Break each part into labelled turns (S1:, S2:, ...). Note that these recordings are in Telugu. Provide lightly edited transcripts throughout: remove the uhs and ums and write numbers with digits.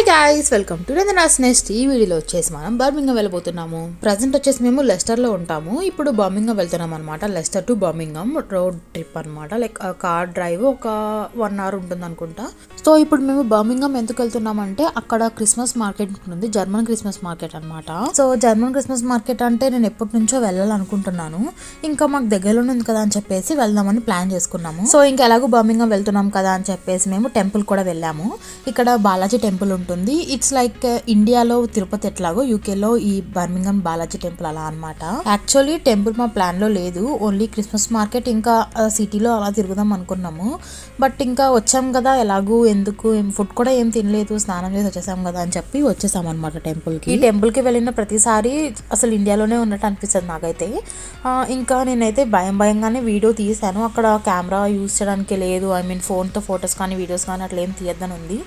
S1: Hi guys, welcome to Nandana's nest. ఈ వీడియోలో వచ్చేసి మనం బర్మింగం వెళ్ళబోతున్నాము. ప్రజెంట్ వచ్చేసి మేము లెస్టర్లో ఉంటాము. ఇప్పుడు బర్మింగం వెళ్తున్నాం అనమాట. లెస్టర్ టు బర్మింగం రోడ్ ట్రిప్ అనమాట. లైక్ కార్ డ్రైవ్ ఒక 1 hour ఉంటుంది అనుకుంటా. సో ఇప్పుడు మేము బర్మింగం ఎందుకు వెళ్తున్నామంటే అక్కడ క్రిస్మస్ మార్కెట్ ఉంటుంది, జర్మన్ క్రిస్మస్ మార్కెట్ అనమాట. సో జర్మన్ క్రిస్మస్ మార్కెట్ అంటే నేను ఎప్పటి నుంచో వెళ్ళాలనుకుంటున్నాను. ఇంకా మాకు దగ్గరలోనే ఉంది కదా అని చెప్పేసి వెళ్దామని ప్లాన్ చేసుకున్నాము. సో ఇంకా ఎలాగో బర్మింగం వెళ్తున్నాం కదా అని చెప్పేసి మేము టెంపుల్ కూడా వెళ్ళాము. ఇక్కడ బాలాజీ టెంపుల్ ఉంటుంది. ఇట్స్ లైక్ ఇండియాలో తిరుపతి ఎట్లాగో యూకేలో ఈ బర్మింగం బాలాజీ టెంపుల్ అలా అనమాట. యాక్చువల్లీ టెంపుల్ మా ప్లాన్ లో లేదు, ఓన్లీ క్రిస్మస్ మార్కెట్ ఇంకా సిటీలో అలా తిరుగుదాం అనుకున్నాము. బట్ ఇంకా వచ్చాం కదా, ఎలాగూ ఎందుకు ఫుడ్ కూడా ఏం తినలేదు, స్నానం చేసి వచ్చేసాం కదా అని చెప్పి వచ్చేసాం అనమాట టెంపుల్ కి. ఈ టెంపుల్ కి వెళ్ళిన ప్రతిసారి అసలు ఇండియాలోనే ఉన్నట్టు అనిపిస్తుంది నాకైతే. ఇంకా నేనైతే భయంగానే వీడియో తీసాను. అక్కడ కెమెరా యూజ్ చేయడానికి లేదు, ఐ మీన్ ఫోన్తో ఫొటోస్ కానీ వీడియోస్ కానీ అట్లా ఏం తీయద్దని ఉంది.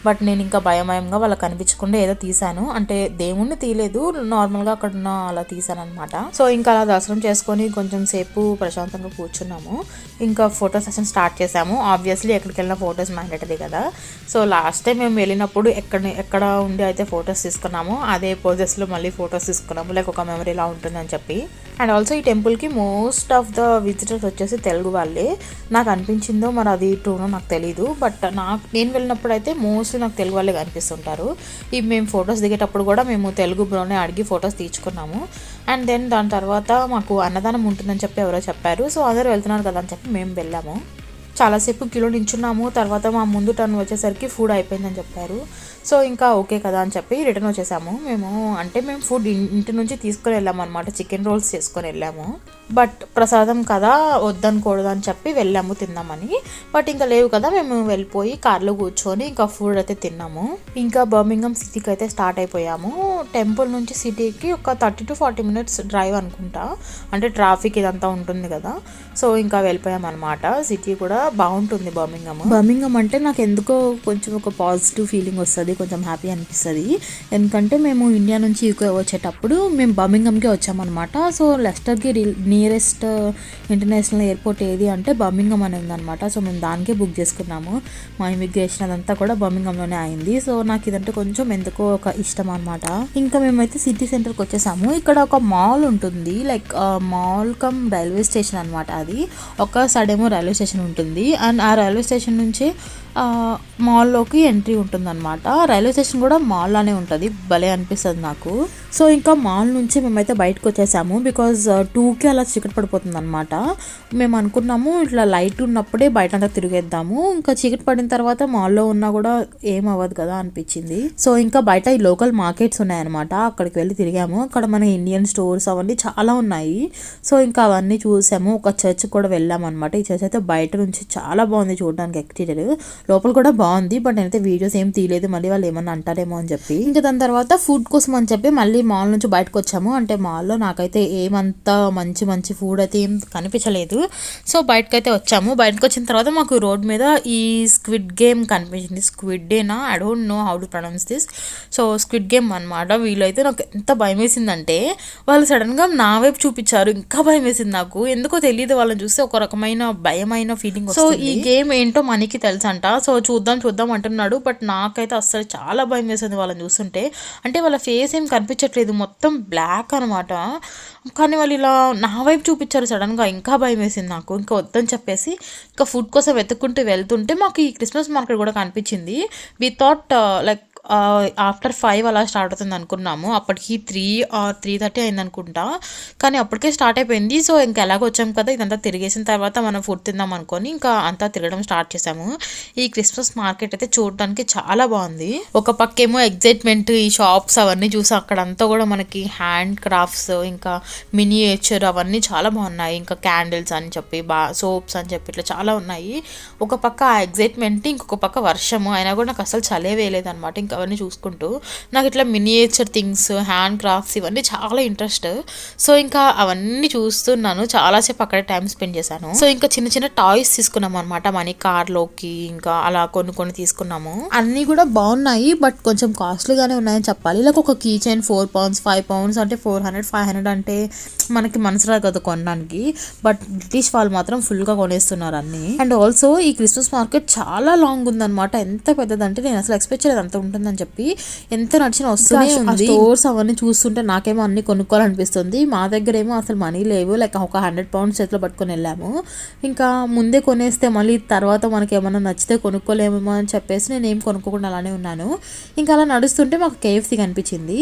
S1: బట్ నేను ఇంకా భయంగా వాళ్ళకి కనిపించకుండా ఏదో తీసాను, అంటే దేవుణ్ణి తీయలేదు, నార్మల్గా అక్కడ ఉన్న అలా తీసాను అనమాట. సో ఇంకా అలా దర్శనం చేసుకొని కొంచెం సేపు ప్రశాంతంగా కూర్చున్నాము. ఇంకా ఫోటో సెషన్ స్టార్ట్ చేసాము. ఆబ్వియస్లీ ఎక్కడికి వెళ్ళినా ఫొటోస్ మ్యాండేటరీ కదా. సో లాస్ట్ టైం మేము వెళ్ళినప్పుడు ఎక్కడ ఉండి అయితే ఫొటోస్ తీసుకున్నాము అదే పోజెస్లో మళ్ళీ ఫొటోస్ తీసుకున్నాము, లైక్ ఒక మెమరీ ఇలా ఉంటుందని చెప్పి. అండ్ ఆల్సో ఈ టెంపుల్కి మోస్ట్ ఆఫ్ ద విజిటర్స్ వచ్చేసి తెలుగు వాళ్ళే. నాకు అనిపించిందో మరి అది ట్రూనో నాకు తెలీదు, బట్ నేను వెళ్ళినప్పుడు అయితే మోస్ట్లీ నాకు తెలుగు వాళ్ళే కనిపిస్తుంటారు. ఈ మేము ఫొటోస్ దిగేటప్పుడు కూడా మేము తెలుగు బ్రోనే అడిగి ఫొటోస్ తీర్చుకున్నాము. అండ్ దెన్ దాని తర్వాత మాకు అన్నదానం ఉంటుందని చెప్పి ఎవరో చెప్పారు. సో అందరూ వెళ్తున్నారు కదా అని చెప్పి మేము వెళ్ళాము. చాలాసేపు కిలో నించున్నాము. తర్వాత మా ముందు టర్న్ వచ్చేసరికి ఫుడ్ అయిపోయిందని చెప్పారు. సో ఇంకా ఓకే కదా అని చెప్పి రిటర్న్ వచ్చేసాము. మేము ఫుడ్ ఇంటి నుంచి తీసుకొని వెళ్ళాము అనమాట. చికెన్ రోల్స్ చేసుకొని వెళ్ళాము. బట్ ప్రసాదం కదా వద్దనుకూడదు అని చెప్పి వెళ్ళాము తిందామని. బట్ ఇంకా లేవు కదా, మేము వెళ్ళిపోయి కార్లో కూర్చొని ఇంకా ఫుడ్ అయితే తిన్నాము. ఇంకా బర్మింగం సిటీకి అయితే స్టార్ట్ అయిపోయాము. టెంపుల్ నుంచి సిటీకి ఒక 30 to 40 minutes డ్రైవ్ అనుకుంటా, అంటే ట్రాఫిక్ ఇదంతా ఉంటుంది కదా. సో ఇంకా వెళ్ళిపోయాం అనమాట. సిటీ కూడా బాగుంటుంది బర్మింగం అంటే నాకు ఎందుకో కొంచెం ఒక పాజిటివ్ ఫీలింగ్ వస్తుంది, కొంచెం హ్యాపీ అనిపిస్తుంది. ఎందుకంటే మేము ఇండియా నుంచి యూకే వచ్చేటప్పుడు మేము బర్మింగంకి వచ్చామన్నమాట. సో లెస్టర్కి నియరెస్ట్ ఇంటర్నేషనల్ ఎయిర్పోర్ట్ ఏది అంటే బర్మింగం అనేది ఉందన్నమాట. సో మేము దానికే బుక్ చేసుకున్నాము. మా ఇమిగ్రేషన్ అదంతా కూడా బర్మింగంలోనే అయింది. సో నాకు ఇదంటే కొంచెం ఎందుకో ఒక ఇష్టం అనమాట. ఇంకా మేమైతే సిటీ సెంటర్కి వచ్చేసాము. ఇక్కడ ఒక మాల్ ఉంటుంది, like mall come railway station అనమాట. అది ఒక సైడ్ ఏమో రైల్వే స్టేషన్ ఉంటుంది, అండ్ ఆ రైల్వే స్టేషన్ నుంచి మాల్లోకి ఎంట్రీ ఉంటుందన్నమాట. రైల్వే స్టేషన్ కూడా మాల్లోనే ఉంటుంది, భలే అనిపిస్తుంది నాకు. సో ఇంకా మాల్ నుంచి మేమైతే బయటకు వచ్చేసాము, బికాజ్ 2కి అలా చీకటి పడిపోతుంది అనమాట. మేము అనుకున్నాము ఇట్లా లైట్ ఉన్నప్పుడే బయట అంతా తిరిగేద్దాము, ఇంకా చీకటి పడిన తర్వాత మాల్లో ఉన్నా కూడా ఏం అవ్వదు కదా అనిపించింది. సో ఇంకా బయట ఈ లోకల్ మార్కెట్స్ ఉన్నాయన్నమాట, అక్కడికి వెళ్ళి తిరిగాము. అక్కడ మన ఇండియన్ స్టోర్స్ అవన్నీ చాలా ఉన్నాయి. సో ఇంకా అవన్నీ చూసాము. ఒక చర్చ్ కూడా వెళ్ళాము అనమాట. ఈ చర్చ్ అయితే బయట నుంచి చాలా బాగుంది చూడడానికి, ఎక్స్టీరియర్ లోపల కూడా బాగుంది. బట్ నేనైతే వీడియోస్ ఏం తీయలేదు, మళ్ళీ వాళ్ళు ఏమన్నా అంటారేమో అని చెప్పి. ఇంకా దాని తర్వాత ఫుడ్ కోసం అని చెప్పి మళ్ళీ మాల్ నుంచి బయటకు వచ్చాము. అంటే మాల్లో నాకైతే ఏమంతా మంచి ఫుడ్ అయితే ఏం కనిపించలేదు. సో బయటకైతే వచ్చాము. బయటకు వచ్చిన తర్వాత మాకు రోడ్ మీద ఈ స్క్విడ్ గేమ్ కనిపించింది. స్క్విడ్ డేనా, I don't know how to pronounce this. So squid game అనమాట. వీళ్ళైతే నాకు ఎంత భయం వేసిందంటే వాళ్ళు సడన్గా నా వైపు చూపించారు, ఇంకా భయం వేసింది నాకు. ఎందుకో తెలియదు, వాళ్ళని చూస్తే ఒక రకమైన భయమైన ఫీలింగ్. సో ఈ గేమ్ ఏంటో మనకి తెలుసు అంట. సో చూద్దాం అంటున్నాడు, బట్ నాకైతే అస్సలు చాలా భయం వేసింది వాళ్ళని చూస్తుంటే. అంటే వాళ్ళ ఫేస్ ఏం కనిపించట్లేదు, మొత్తం బ్లాక్ అనమాట. కానీ వాళ్ళు ఇలా నా వైపు చూపించారు సడన్గా, ఇంకా భయం వేసింది నాకు. ఇంకా వద్దని చెప్పేసి ఇంకా ఫుడ్ కోసం వెతుక్కుంటూ వెళ్తుంటే మాకు ఈ క్రిస్మస్ మార్కెట్ కూడా కనిపించింది. వి థాట్ లైక్ ఆఫ్టర్ 5 అలా స్టార్ట్ అవుతుంది అనుకున్నాము. అప్పటికి 3 or 3:30 అయింది అనుకుంటా, కానీ అప్పటికే స్టార్ట్ అయిపోయింది. సో ఇంకా ఎలాగో వచ్చాము కదా, ఇదంతా తిరిగేసిన తర్వాత మనం ఫుడ్ తిందాం అనుకొని ఇంకా అంతా తిరగడం స్టార్ట్ చేసాము. ఈ క్రిస్మస్ మార్కెట్ అయితే చూడడానికి చాలా బాగుంది. ఒక పక్కేమో ఎగ్జైట్మెంట్, ఈ షాప్స్ అవన్నీ చూసి అక్కడంతా కూడా మనకి హ్యాండ్ క్రాఫ్ట్స్, ఇంకా మినియేచర్ అవన్నీ చాలా బాగున్నాయి. ఇంకా క్యాండిల్స్ అని చెప్పి సోప్స్ అని చెప్పి ఇట్లా చాలా ఉన్నాయి. ఒక పక్క ఆ ఎగ్జైట్మెంట్, ఇంకొక పక్క వర్షము అయినా కూడా నాకు అసలు చలే వేయలేదు అనమాట. ఇంకా అవన్నీ చూసుకుంటూ నాకు ఇట్లా మినియేచర్ థింగ్స్, హ్యాండ్ క్రాఫ్ట్స్ ఇవన్నీ చాలా ఇంట్రెస్ట్. సో ఇంకా అవన్నీ చూస్తున్నాను, చాలాసేపు అక్కడే టైం స్పెండ్ చేశాను. సో ఇంకా చిన్న టాయ్స్ తీసుకున్నాము అనమాట మనీ కార్లోకి. ఇంకా అలా కొన్ని తీసుకున్నాము. అన్నీ కూడా బాగున్నాయి, బట్ కొంచెం కాస్ట్లీగానే ఉన్నాయని చెప్పాలి. ఇలా ఒక కీ చైన్ 4 pounds 5 pounds అంటే 400-500 అంటే మనకి మనసు రాదు కదా కొనడానికి. బట్ బ్రిటిష్ వాళ్ళు మాత్రం ఫుల్గా కొనేస్తున్నారు అన్ని. అండ్ ఆల్సో ఈ క్రిస్మస్ మార్కెట్ చాలా లాంగ్ ఉందన్నమాట. ఎంత పెద్దదంటే నేను అసలు ఎక్స్పెక్ట్ చేయలేదు అంత ఉంటుంది బాగుంటుందని చెప్పి ఎంత నడిచినా వస్తూనే ఉంది. స్టోర్స్ అవన్నీ చూస్తుంటే నాకేమో అన్ని కొనుక్కోవాలనిపిస్తుంది. మా దగ్గర ఏమో అసలు మనీ లేవు, లైక్ ఒక 100 pounds చేతిలో పట్టుకొని వెళ్ళాము. ఇంకా ముందే కొనేస్తే మళ్ళీ తర్వాత మనకి ఏమన్నా నచ్చితే కొనుక్కోలేమేమో అని చెప్పేసి నేను ఏం కొనుక్కోకుండా అలానే ఉన్నాను. ఇంకా అలా నడుస్తుంటే మాకు KFC కనిపించింది.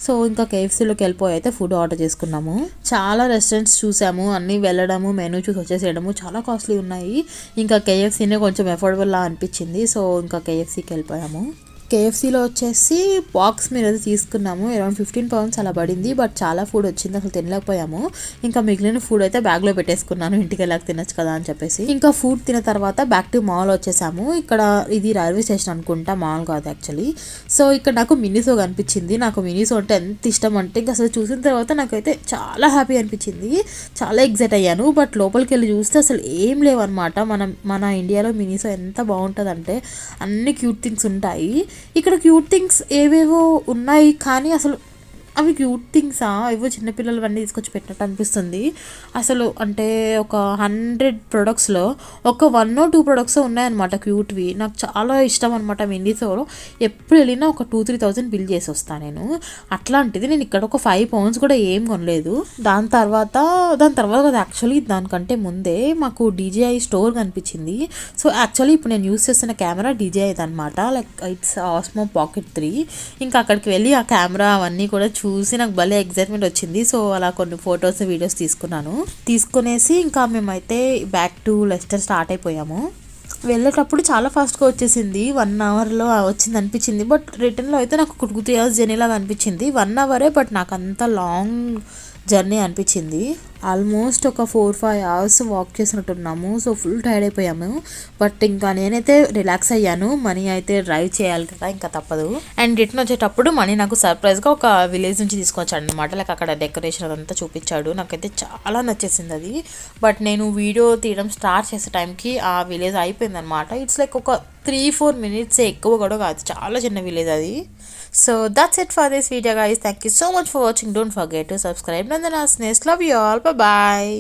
S1: సో ఇంకా KFCలోకి వెళ్ళిపోయి అయితే ఫుడ్ ఆర్డర్ చేసుకున్నాము. చాలా రెస్టారెంట్స్ చూసాము, అన్నీ వెళ్ళడము, మెనూ చూసి వచ్చేసేయడము, చాలా కాస్ట్లీ ఉన్నాయి. ఇంకా KFCనే కొంచెం అఫోర్డబుల్ లా అనిపించింది. సో ఇంకా KFCకి వెళ్ళిపోయాము. KFCలో వచ్చేసి బాక్స్ మీద అయితే తీసుకున్నాము, అరౌండ్ 15 pounds అలా పడింది. బట్ చాలా ఫుడ్ వచ్చింది, అసలు తినలేకపోయాము. ఇంకా మిగిలిన ఫుడ్ అయితే బ్యాగ్లో పెట్టేసుకున్నాను, ఇంటికి వెళ్ళాక తినచ్చు కదా అని చెప్పేసి. ఇంకా ఫుడ్ తిన్న తర్వాత బ్యాక్ టు మాల్ వచ్చేసాము. ఇక్కడ ఇది రైల్వే స్టేషన్ అనుకుంటా, మాల్ కాదు యాక్చువల్లీ. సో ఇక్కడ నాకు మినీసో కనిపించింది. నాకు మినీసో అంటే ఎంత ఇష్టం అంటే ఇంకా అసలు చూసిన తర్వాత నాకైతే చాలా హ్యాపీ అనిపించింది, చాలా ఎగ్జైట్ అయ్యాను. బట్ లోపలికి వెళ్ళి చూస్తే అసలు ఏం లేవన్నమాట. మన ఇండియాలో మినీసో ఎంత బాగుంటుందంటే అన్ని క్యూట్ థింగ్స్ ఉంటాయి. ఇక్కడ క్యూట్ థింగ్స్ ఏవేవో ఉన్నాయి, కానీ అసలు అవి క్యూట్ థింగ్సా, ఏవో చిన్నపిల్లలు తీసుకొచ్చి పెట్టినట్టు అనిపిస్తుంది. అసలు అంటే ఒక 100 productsలో ఒక 1 or 2 products ఉన్నాయన్నమాట క్యూట్వి. నాకు చాలా ఇష్టం అనమాట మినీసోలో. ఎప్పుడు వెళ్ళినా ఒక 2-3 thousand బిల్ చేసి వస్తాను నేను. అట్లాంటిది నేను ఇక్కడ ఒక 5 pounds కూడా ఏం కొనలేదు. దాని తర్వాత యాక్చువల్లీ దానికంటే ముందే మాకు DJI స్టోర్ కనిపించింది. సో యాక్చువల్లీ ఇప్పుడు నేను యూస్ చేస్తున్న కెమెరా DJI అనమాట, లైక్ ఇట్స్ Osmo Pocket 3. ఇంకా అక్కడికి వెళ్ళి ఆ కెమెరా అవన్నీ కూడా చూసి నాకు భలే ఎగ్జైట్మెంట్ వచ్చింది. సో అలా కొన్ని ఫొటోస్ వీడియోస్ తీసుకునేసి ఇంకా మేమైతే బ్యాక్ టు లెస్టర్ స్టార్ట్ అయిపోయాము. వెళ్ళేటప్పుడు చాలా ఫాస్ట్గా వచ్చేసింది, 1 hourలో వచ్చింది అనిపించింది. బట్ రిటర్న్లో అయితే నాకు 2-3 hours జర్నీ లాగా అనిపించింది. 1 hour బట్ నాకు అంత లాంగ్ జర్నీ అనిపించింది. ఆల్మోస్ట్ ఒక 4-5 hours వాక్ చేసినట్టున్నాము. సో ఫుల్ టైర్డ్ అయిపోయాము. బట్ ఇంకా నేనైతే రిలాక్స్ అయ్యాను. మనీ అయితే డ్రైవ్ చేయాలి కదా, ఇంకా తప్పదు. అండ్ రిటర్న్ వచ్చేటప్పుడు మనీ నాకు సర్ప్రైజ్గా ఒక విలేజ్ నుంచి తీసుకొచ్చాడు అనమాట. లైక్ అక్కడ డెకరేషన్ అదంతా చూపించాడు. నాకైతే చాలా నచ్చేసింది అది. బట్ నేను వీడియో తీయడం స్టార్ట్ చేసే టైంకి ఆ విలేజ్ అయిపోయింది అనమాట. ఇట్స్ లైక్ ఒక 3-4 minutes ఎక్కువ కూడా కాదు, చాలా చిన్న విలేజ్ అది. So that's it for this video guys. Thank you so much for watching. Don't forget to subscribe. Nandana's Nest. Love you all. Bye bye.